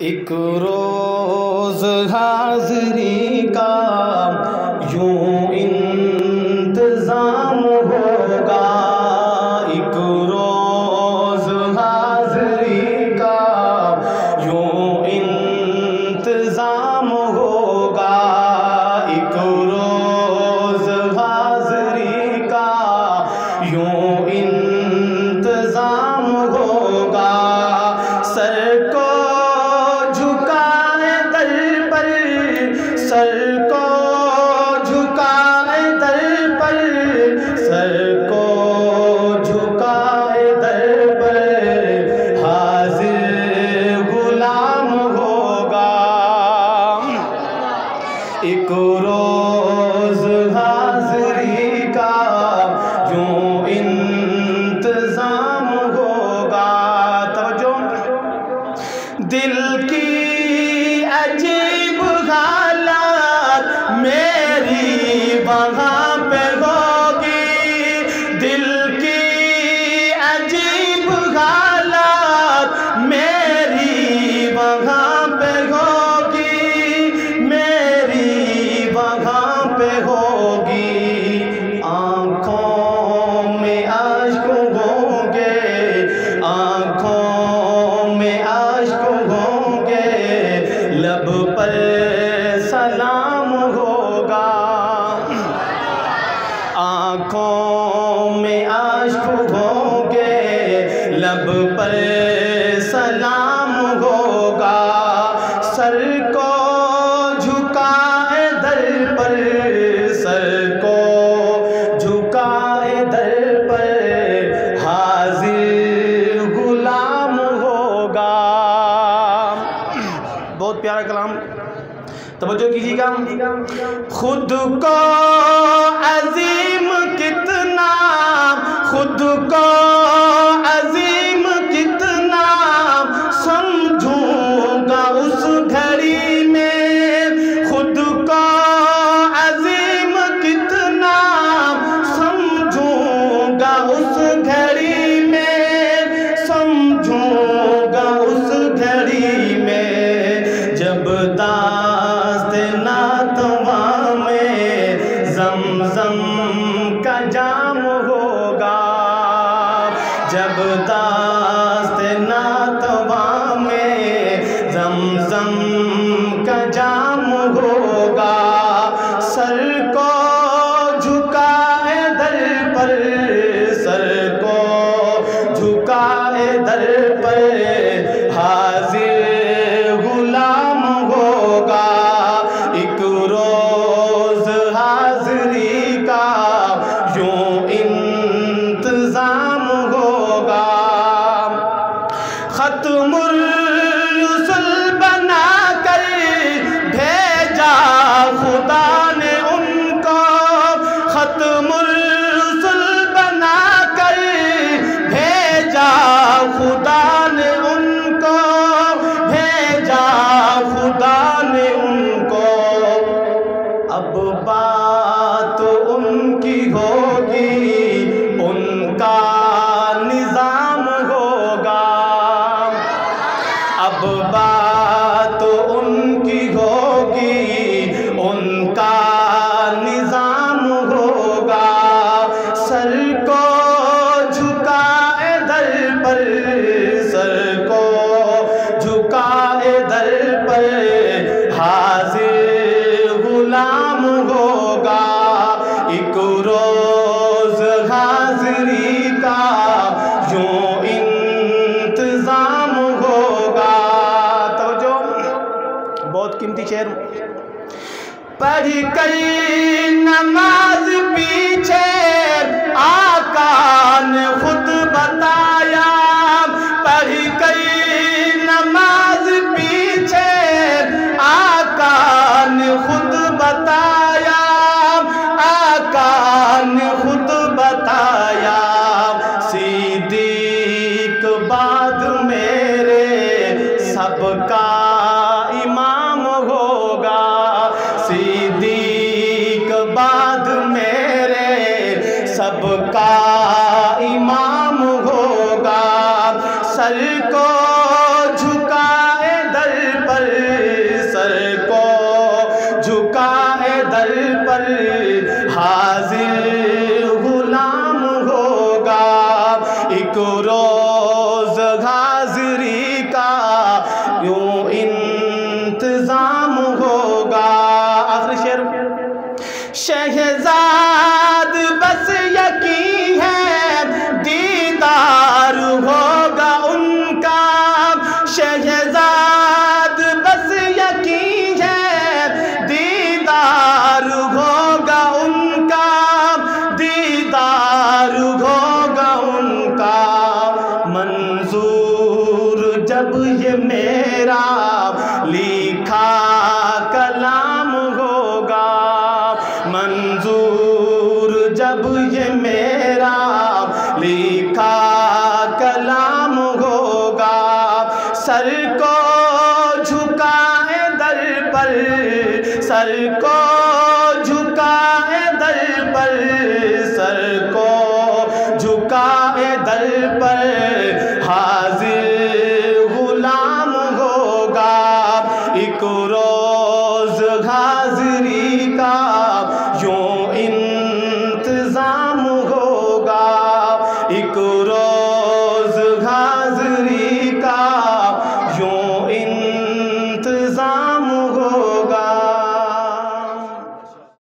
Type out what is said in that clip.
ایک روز حاضری کا یوں انتظام ہوگا، ایک روز حاضری کا یوں انتظام ہوگا، ایک روز حاضری کا یوں انتظام ہوگا، سر کو سر کو جھکائے در پر، سر کو جھکائے در پر حاضر غلام ہوگا، ایک روز حاضری کا یوں انتظام ہوگا۔ توجہ، دل کی عجیب حالات میری وہاں پہ ہوگی، دل کی عجیب حالات میری وہاں پہ ہوگی، میری وہاں پہ ہوگی، آنکھوں میں اشک ہوں گے، آنکھوں میں اشک ہوں گے، لب پر سلام ہوگا، آنکھوں میں اشک ہوں گے، لب پر سلام ہوگا، سر کو جھکائے در پر، سر کو جھکائے در پر حاضر غلام ہوگا۔ بہت پیارا کلام، توجہ کیجیے گا۔ خود کو عظیم کتنا، خود کو عظیم کتنا سمجھوں گا اس گھڑی میں، خود کو عظیم کتنا سمجھوں گا اس گھڑی میں، سمجھوں گا اس گھڑی میں، جب داست ناتواں میں زمزم کا جام ہوگا، جب داست ناتواں میں زمزم کا جام ہوگا، سر کو جھکائے در پر، سر کو جھکائے در پر حاضر غلام ہوگا، ایک روز حاضری کا یوں انتظام ہوگا، ختم الرسل بنا کر بھیجا خدا نے ان کو، ختم الرسل بنا کر بھیجا خدا نے ان کو، بھیجا خدا نے ان کو، اب بات ان کی ہوگی، ان کا نظام ہوگا، اب بات ان کی ہوگی، ان کا نظام ہوگا، سر کو جھکائے در پر، سر کو جھکائے در پر حاضر غلام ہوگا، ایک روز حاضری کا یوں انتظام ہوگا۔ توجہ، بہت قیمتی شعر، پڑھ کر نماز پیچھے آقا نے خود بتایا، پڑھ کر نماز پیچھے آقا نے خود بتایا، آقا نے خود بتایا، صدیق بعد میرے سب کا امام ہوگا، صدیق بعد میرے سب کا امام ہوگا، سر کو جھکائے در یوں انتظام ہوگا. آخری شعر. شہزاد بس یقین ہے دیدار ہوگا ان کا. شہزاد بس یقین ہے دیدار ہوگا ان کا. دیدار ہوگا ان کا. منظور جب یہ میرا لکھا کلام ہوگا. منظور جب یہ میرا لکھا کلام ہوگا. سر کو جھکائے در پر, سر کو جھکائے در پر, سر کو جھکائے در پر